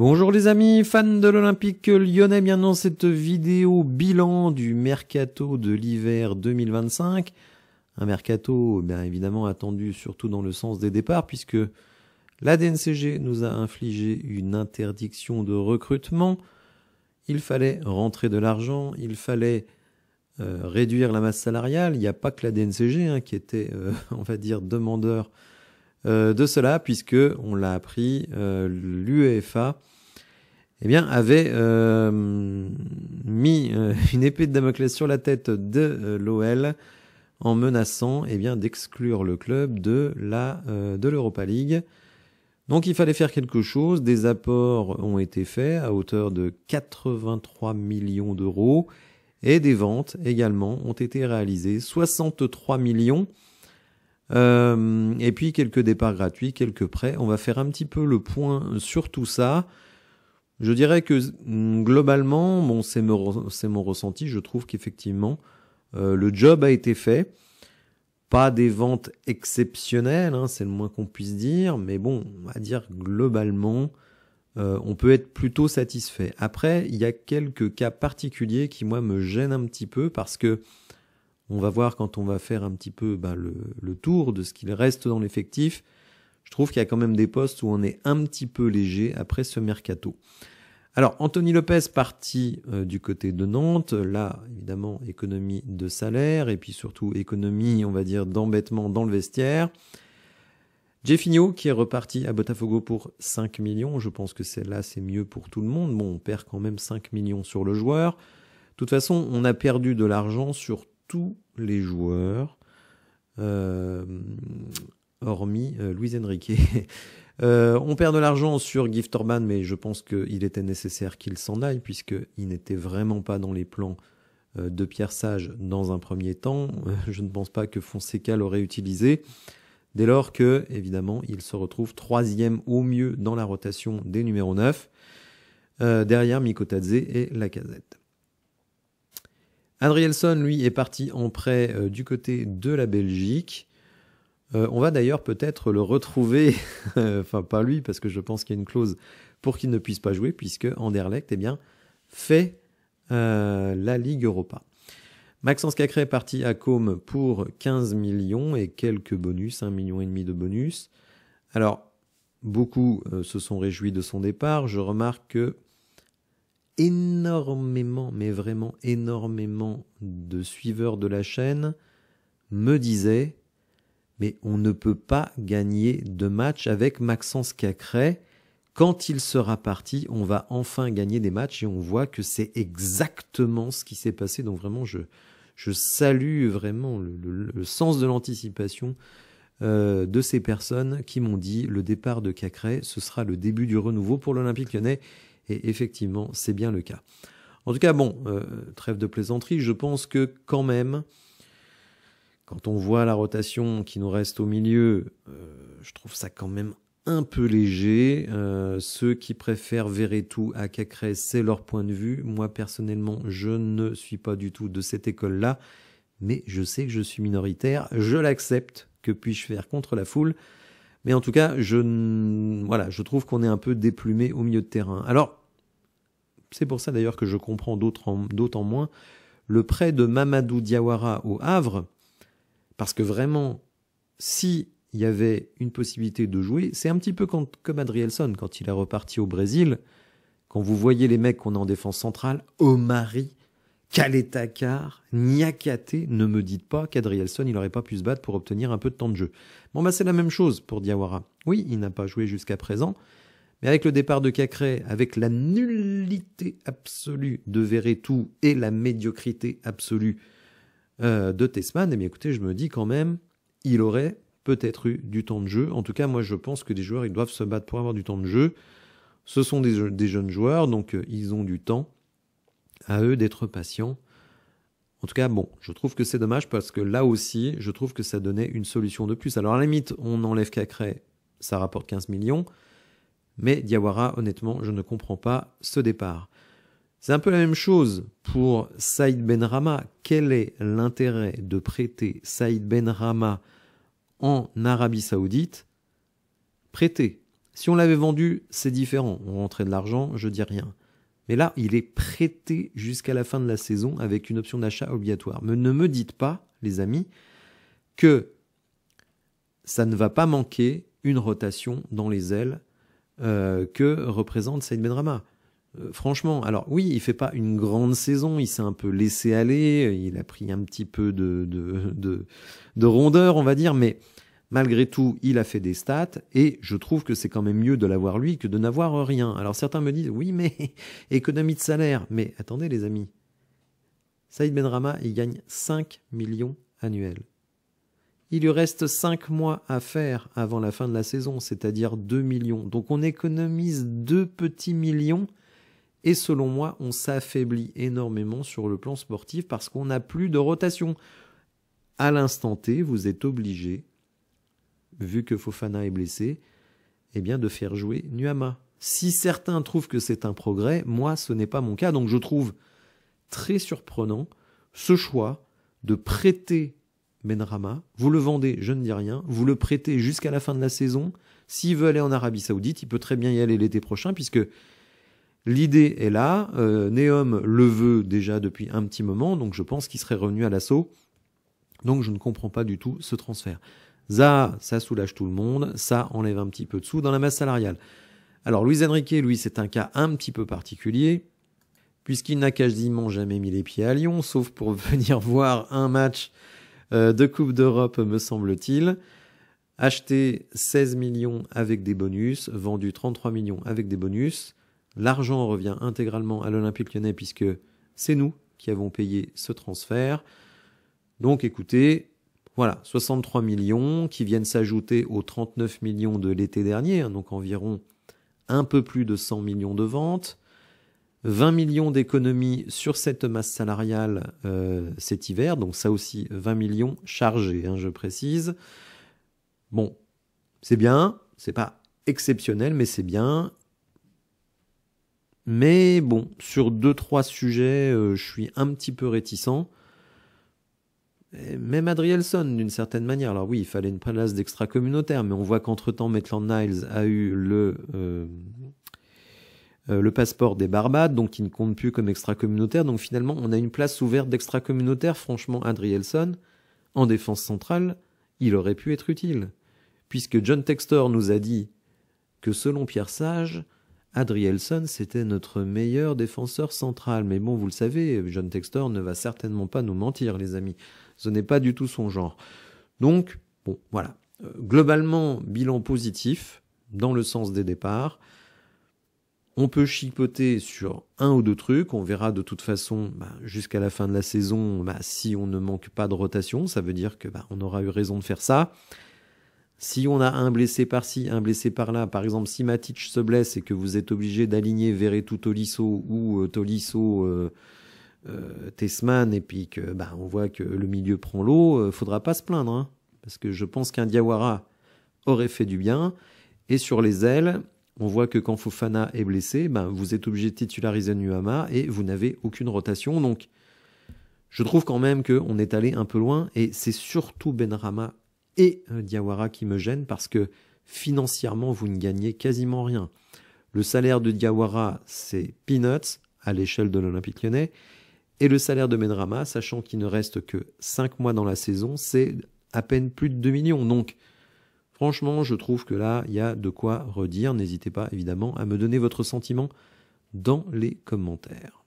Bonjour les amis, fans de l'Olympique lyonnais, bien dans cette vidéo bilan du mercato de l'hiver 2025. Un mercato bien évidemment attendu surtout dans le sens des départs puisque la DNCG nous a infligé une interdiction de recrutement. Il fallait rentrer de l'argent, il fallait réduire la masse salariale. Il n'y a pas que la DNCG qui était, on va dire, demandeur de cela, puisque on l'a appris, l'UEFA avait mis une épée de Damoclès sur la tête de l'OL en menaçant d'exclure le club de l'Europa League. Donc il fallait faire quelque chose. Des apports ont été faits à hauteur de 83 millions d'euros et des ventes également ont été réalisées, 63 millions. Et puis quelques départs gratuits, quelques prêts. On va faire un petit peu le point sur tout ça. Je dirais que globalement, bon, c'est mon ressenti. Je trouve qu'effectivement, le job a été fait. Pas des ventes exceptionnelles, c'est le moins qu'on puisse dire. Mais bon, on va dire globalement, on peut être plutôt satisfait. Après, il y a quelques cas particuliers qui, moi, me gênent un petit peu parce que on va voir quand on va faire un petit peu le tour de ce qu'il reste dans l'effectif. Je trouve qu'il y a quand même des postes où on est un petit peu léger après ce mercato. Alors, Anthony Lopez parti du côté de Nantes. Là, évidemment, économie de salaire et puis surtout économie, on va dire, d'embêtement dans le vestiaire. Jeffinho qui est reparti à Botafogo pour 5 millions. Je pense que c'est mieux pour tout le monde. Bon, on perd quand même 5 millions sur le joueur. De toute façon, on a perdu de l'argent sur tous les joueurs, hormis Luis Enrique. On perd de l'argent sur Gift Orban, mais je pense qu'il était nécessaire qu'il s'en aille, puisqu'il n'était vraiment pas dans les plans de Pierre Sage dans un premier temps. Je ne pense pas que Fonseca l'aurait utilisé, dès lors que, évidemment, il se retrouve 3e au mieux dans la rotation des numéros 9, derrière Mikotadze et Lacazette. Adrielson, lui, est parti en prêt du côté de la Belgique. On va d'ailleurs peut-être le retrouver, enfin pas lui, parce que je pense qu'il y a une clause pour qu'il ne puisse pas jouer, puisque Anderlecht fait la Ligue Europa. Maxence Cacré est parti à Côme pour 15 millions et quelques bonus, 1,5 million de bonus. Alors, beaucoup se sont réjouis de son départ. Je remarque que énormément, mais vraiment énormément de suiveurs de la chaîne me disaient « Mais on ne peut pas gagner de match avec Maxence Cacré. Quand il sera parti, on va enfin gagner des matchs. » Et on voit que c'est exactement ce qui s'est passé. Donc vraiment, je salue vraiment le sens de l'anticipation de ces personnes qui m'ont dit « Le départ de Cacré, ce sera le début du renouveau pour l'Olympique lyonnais. » Et effectivement, c'est bien le cas. En tout cas, bon, trêve de plaisanterie, je pense que quand même, quand on voit la rotation qui nous reste au milieu, je trouve ça quand même un peu léger. Ceux qui préfèrent Verretou à Cacré, c'est leur point de vue. Moi, personnellement, je ne suis pas du tout de cette école-là, mais je sais que je suis minoritaire, je l'accepte. Que puis-je faire contre la foule ? Mais en tout cas, je trouve qu'on est un peu déplumé au milieu de terrain. Alors, c'est pour ça d'ailleurs que je comprends d'autant moins le prêt de Mamadou Diawara au Havre, parce que vraiment, s'il y avait une possibilité de jouer, c'est un petit peu comme Adrielson quand il est reparti au Brésil. Quand vous voyez les mecs qu'on a en défense centrale, Omari, Kaletakar, Niakate, ne me dites pas qu'Adrielson il n'aurait pas pu se battre pour obtenir un peu de temps de jeu. Bon c'est la même chose pour Diawara. Oui, il n'a pas joué jusqu'à présent, mais avec le départ de Cacré, avec la nullité absolue de Verretou et la médiocrité absolue de Tessman, écoutez, je me dis quand même, il aurait peut-être eu du temps de jeu. En tout cas, moi je pense que les joueurs ils doivent se battre pour avoir du temps de jeu. Ce sont des jeunes joueurs, donc ils ont du temps. À eux d'être patients. En tout cas, bon, je trouve que c'est dommage parce que là aussi, je trouve que ça donnait une solution de plus. Alors à la limite, on enlève Cacré, ça rapporte 15 millions. Mais Diawara, honnêtement, je ne comprends pas ce départ. C'est un peu la même chose pour Saïd Benrahma. Quel est l'intérêt de prêter Saïd Benrahma en Arabie Saoudite ? Prêter. Si on l'avait vendu, c'est différent. On rentrait de l'argent, je dis rien. Mais là, il est prêté jusqu'à la fin de la saison avec une option d'achat obligatoire. Mais ne me dites pas, les amis, que ça ne va pas manquer une rotation dans les ailes que représente Saïd Benrahma. Franchement, alors oui, il fait pas une grande saison, il s'est un peu laissé aller, il a pris un petit peu de rondeur, on va dire, mais malgré tout, il a fait des stats, et je trouve que c'est quand même mieux de l'avoir lui que de n'avoir rien. Alors certains me disent, oui, mais économie de salaire. Mais attendez les amis, Saïd Benrahma, il gagne 5 millions annuels. Il lui reste 5 mois à faire avant la fin de la saison, c'est-à-dire 2 millions. Donc on économise 2 petits millions. Et selon moi, on s'affaiblit énormément sur le plan sportif parce qu'on n'a plus de rotation. À l'instant T, vous êtes obligé, vu que Fofana est blessé, eh bien de faire jouer Nuama. Si certains trouvent que c'est un progrès, moi ce n'est pas mon cas. Donc je trouve très surprenant ce choix de prêter Benrahma. Vous le vendez, je ne dis rien. Vous le prêtez jusqu'à la fin de la saison. S'il veut aller en Arabie Saoudite, il peut très bien y aller l'été prochain puisque l'idée est là, Neom le veut déjà depuis un petit moment, donc je pense qu'il serait revenu à l'assaut. Donc je ne comprends pas du tout ce transfert. Ça soulage tout le monde, ça enlève un petit peu de sous dans la masse salariale. Alors Luis Enrique, lui, c'est un cas un petit peu particulier, puisqu'il n'a quasiment jamais mis les pieds à Lyon, sauf pour venir voir un match de Coupe d'Europe, me semble-t-il. Acheté 16 millions avec des bonus, vendu 33 millions avec des bonus. L'argent revient intégralement à l'Olympique Lyonnais puisque c'est nous qui avons payé ce transfert. Donc écoutez, voilà, 63 millions qui viennent s'ajouter aux 39 millions de l'été dernier, hein, donc environ un peu plus de 100 millions de ventes, 20 millions d'économies sur cette masse salariale cet hiver, donc ça aussi 20 millions chargés, hein, je précise. Bon, c'est bien, c'est pas exceptionnel, mais c'est bien. Mais bon, sur 2-3 sujets, je suis un petit peu réticent. Et même Adrielson, d'une certaine manière. Alors oui, il fallait une place d'extra-communautaire, mais on voit qu'entre-temps, Maitland Niles a eu le passeport des Barbades, donc il ne compte plus comme extra-communautaire. Donc finalement, on a une place ouverte d'extra-communautaire. Franchement, Adrielson, en défense centrale, il aurait pu être utile. Puisque John Textor nous a dit que selon Pierre Sage, Adrielson, c'était notre meilleur défenseur central. Mais bon, vous le savez, John Textor ne va certainement pas nous mentir, les amis. Ce n'est pas du tout son genre. Donc, bon, voilà. Globalement, bilan positif, dans le sens des départs. On peut chipoter sur un ou deux trucs. On verra de toute façon, jusqu'à la fin de la saison, si on ne manque pas de rotation, ça veut dire que on aura eu raison de faire ça. Si on a un blessé par-ci, un blessé par-là, par exemple, si Matic se blesse et que vous êtes obligé d'aligner Verretou Tolisso ou Tolisso Tessman, et puis que on voit que le milieu prend l'eau, faudra pas se plaindre, hein, parce que je pense qu'un Diawara aurait fait du bien. Et sur les ailes, on voit que quand Fofana est blessé, vous êtes obligé de titulariser Nuama et vous n'avez aucune rotation. Donc, je trouve quand même qu'on est allé un peu loin, et c'est surtout Benrahma et Diawara qui me gênent parce que financièrement, vous ne gagnez quasiment rien. Le salaire de Diawara, c'est peanuts à l'échelle de l'Olympique Lyonnais. Et le salaire de Benrahma, sachant qu'il ne reste que 5 mois dans la saison, c'est à peine plus de 2 millions. Donc, franchement, je trouve que là, il y a de quoi redire. N'hésitez pas, évidemment, à me donner votre sentiment dans les commentaires.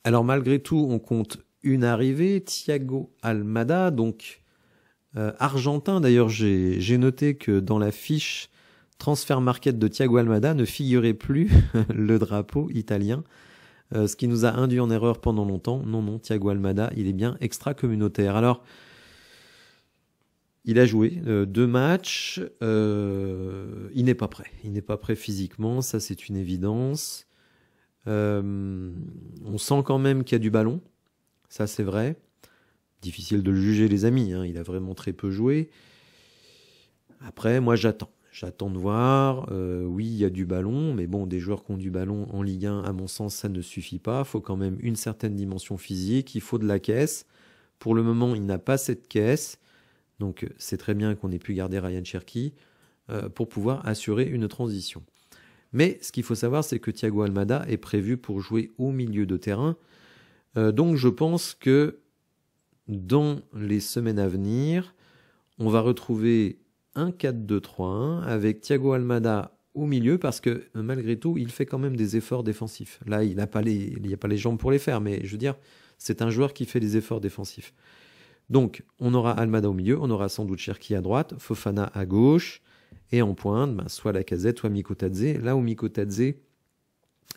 Alors, malgré tout, on compte une arrivée, Thiago Almada, donc argentin. D'ailleurs, j'ai noté que dans la fiche transfert market de Thiago Almada ne figurait plus le drapeau italien, ce qui nous a induit en erreur pendant longtemps. Non, Thiago Almada, il est bien extra-communautaire. Alors, il a joué 2 matchs, il n'est pas prêt. Il n'est pas prêt physiquement, ça c'est une évidence. On sent quand même qu'il y a du ballon, ça c'est vrai. Difficile de le juger, les amis, hein, il a vraiment très peu joué. Après, moi j'attends de voir. Oui, il y a du ballon, mais bon, des joueurs qui ont du ballon en Ligue 1, à mon sens, ça ne suffit pas. Il faut quand même une certaine dimension physique, il faut de la caisse. Pour le moment, il n'a pas cette caisse. Donc c'est très bien qu'on ait pu garder Ryan Cherki pour pouvoir assurer une transition. Mais ce qu'il faut savoir, c'est que Thiago Almada est prévu pour jouer au milieu de terrain. Donc je pense que dans les semaines à venir, on va retrouver un 4-2-3-1 avec Thiago Almada au milieu parce que malgré tout, il fait quand même des efforts défensifs. Là, il n'y a pas les jambes pour les faire, mais je veux dire, c'est un joueur qui fait des efforts défensifs. Donc, on aura Almada au milieu, on aura sans doute Cherki à droite, Fofana à gauche, et en pointe, soit Lacazette, soit Mikotadze. Là où Mikotadze,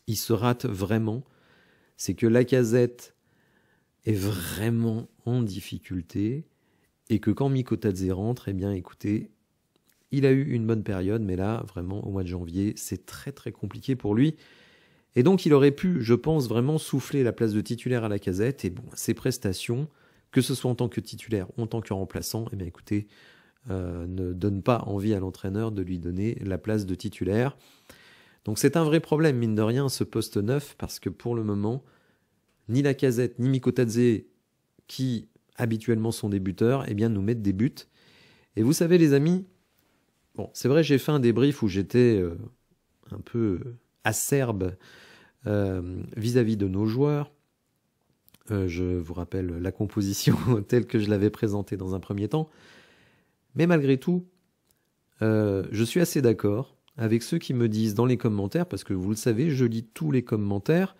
il se rate vraiment, c'est que Lacazette est vraiment en difficulté, et que quand Mikotadze rentre, eh bien écoutez, il a eu une bonne période, mais là, vraiment, au mois de janvier, c'est très très compliqué pour lui. Et donc, il aurait pu, je pense, vraiment souffler la place de titulaire à Lacazette. Et bon, ses prestations, que ce soit en tant que titulaire ou en tant que remplaçant, eh bien écoutez, ne donnent pas envie à l'entraîneur de lui donner la place de titulaire. Donc c'est un vrai problème, mine de rien, ce poste 9, parce que pour le moment, ni Lacazette, ni Mikotadze, qui habituellement sont des buteurs, eh bien nous mettent des buts. Et vous savez les amis, bon, c'est vrai, j'ai fait un débrief où j'étais un peu acerbe vis-à-vis de nos joueurs. Je vous rappelle la composition telle que je l'avais présentée dans un premier temps. Mais malgré tout, je suis assez d'accord avec ceux qui me disent dans les commentaires, parce que vous le savez, je lis tous les commentaires,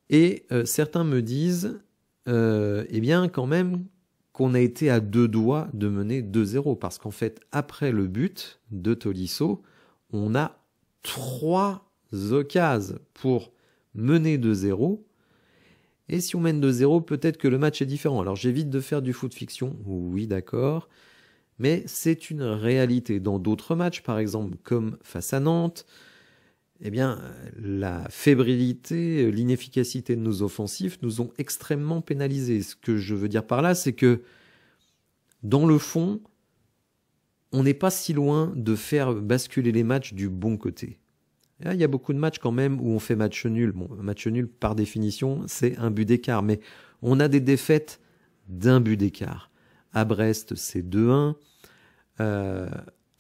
et certains me disent, eh bien quand même, qu'on a été à 2 doigts de mener 2-0, parce qu'en fait, après le but de Tolisso, on a 3 occasions pour mener 2-0, et si on mène 2-0, peut-être que le match est différent. Alors j'évite de faire du foot fiction, oui d'accord, mais c'est une réalité. Dans d'autres matchs, par exemple comme face à Nantes, eh bien la fébrilité, l'inefficacité de nos offensifs nous ont extrêmement pénalisés. Ce que je veux dire par là, c'est que dans le fond, on n'est pas si loin de faire basculer les matchs du bon côté. Il y a beaucoup de matchs quand même où on fait match nul. Bon, match nul, par définition, c'est un but d'écart. Mais on a des défaites d'un but d'écart. À Brest, c'est 2-1.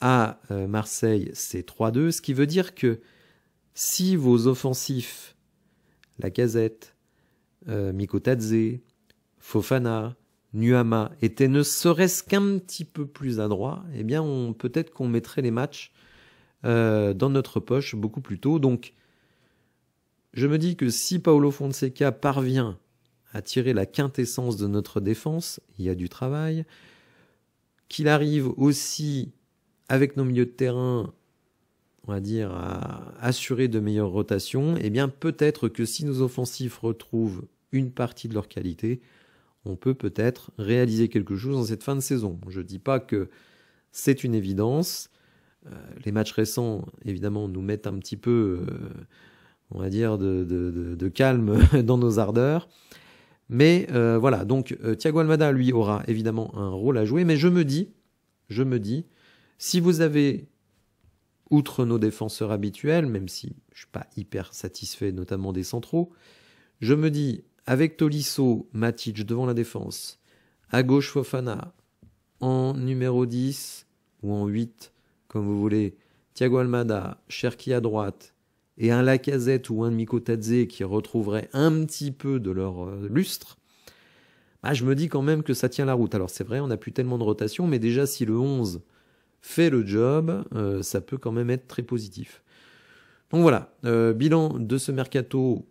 À Marseille, c'est 3-2. Ce qui veut dire que si vos offensifs, Lacazette, Mikotadze, Fofana, Nuama, étaient ne serait-ce qu'un petit peu plus adroits, eh bien peut-être qu'on mettrait les matchs dans notre poche beaucoup plus tôt. Donc, je me dis que si Paulo Fonseca parvient à tirer la quintessence de notre défense, il y a du travail, qu'il arrive aussi, avec nos milieux de terrain, on va dire, à assurer de meilleures rotations, eh bien peut-être que si nos offensifs retrouvent une partie de leur qualité, on peut peut-être réaliser quelque chose dans cette fin de saison. Je ne dis pas que c'est une évidence. Les matchs récents, évidemment, nous mettent un petit peu, on va dire, de calme dans nos ardeurs. Mais voilà, donc Thiago Almada, lui, aura évidemment un rôle à jouer. Mais je me dis, si vous avez, outre nos défenseurs habituels, même si je ne suis pas hyper satisfait, notamment des centraux, je me dis, avec Tolisso, Matic devant la défense, à gauche Fofana, en numéro 10 ou en 8, comme vous voulez, Thiago Almada, Cherki à droite, et un Lacazette ou un Mikotadze qui retrouverait un petit peu de leur lustre, bah, je me dis quand même que ça tient la route. Alors c'est vrai, on n'a plus tellement de rotation, mais déjà si le 11 fait le job, ça peut quand même être très positif. Donc voilà, bilan de ce mercato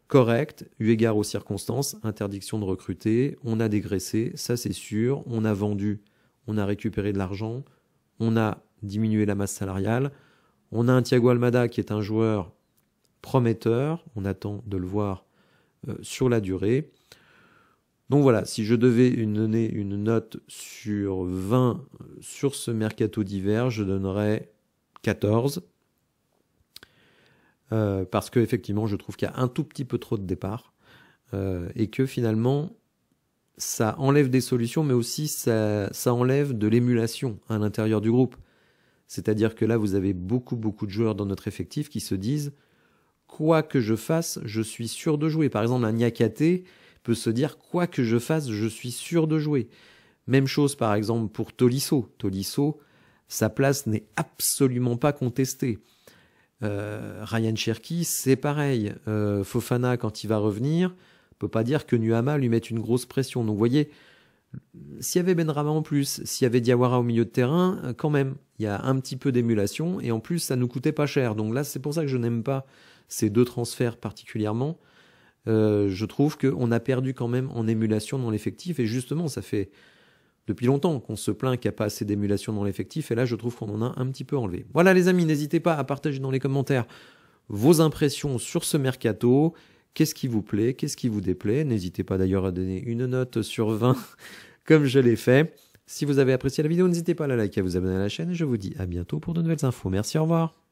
correct, eu égard aux circonstances, interdiction de recruter, on a dégraissé, ça c'est sûr, on a vendu, on a récupéré de l'argent, on a diminué la masse salariale, on a un Thiago Almada qui est un joueur prometteur, on attend de le voir sur la durée. Donc voilà, si je devais donner une note sur 20 sur ce mercato d'hiver, je donnerais 14. Parce que effectivement, je trouve qu'il y a un tout petit peu trop de départs et que finalement, ça enlève des solutions, mais aussi ça enlève de l'émulation à l'intérieur du groupe. C'est-à-dire que là, vous avez beaucoup de joueurs dans notre effectif qui se disent « quoi que je fasse, je suis sûr de jouer ». Par exemple, un Niakate peut se dire « quoi que je fasse, je suis sûr de jouer ». Même chose par exemple pour Tolisso. Tolisso, sa place n'est absolument pas contestée. Ryan Cherki, c'est pareil. Fofana, quand il va revenir, on peut pas dire que Nuama lui mette une grosse pression. Donc vous voyez, s'il y avait Benrahma en plus, s'il y avait Diawara au milieu de terrain, quand même, il y a un petit peu d'émulation, et en plus, ça nous coûtait pas cher. Donc là, c'est pour ça que je n'aime pas ces deux transferts particulièrement. Je trouve qu'on a perdu quand même en émulation dans l'effectif, et justement, ça fait depuis longtemps qu'on se plaint qu'il n'y a pas assez d'émulation dans l'effectif, et là, je trouve qu'on en a un petit peu enlevé. Voilà les amis, n'hésitez pas à partager dans les commentaires vos impressions sur ce mercato. Qu'est-ce qui vous plaît, qu'est-ce qui vous déplaît? N'hésitez pas d'ailleurs à donner une note sur 20 comme je l'ai fait. Si vous avez apprécié la vidéo, n'hésitez pas à la liker, à vous abonner à la chaîne et je vous dis à bientôt pour de nouvelles infos. Merci, au revoir.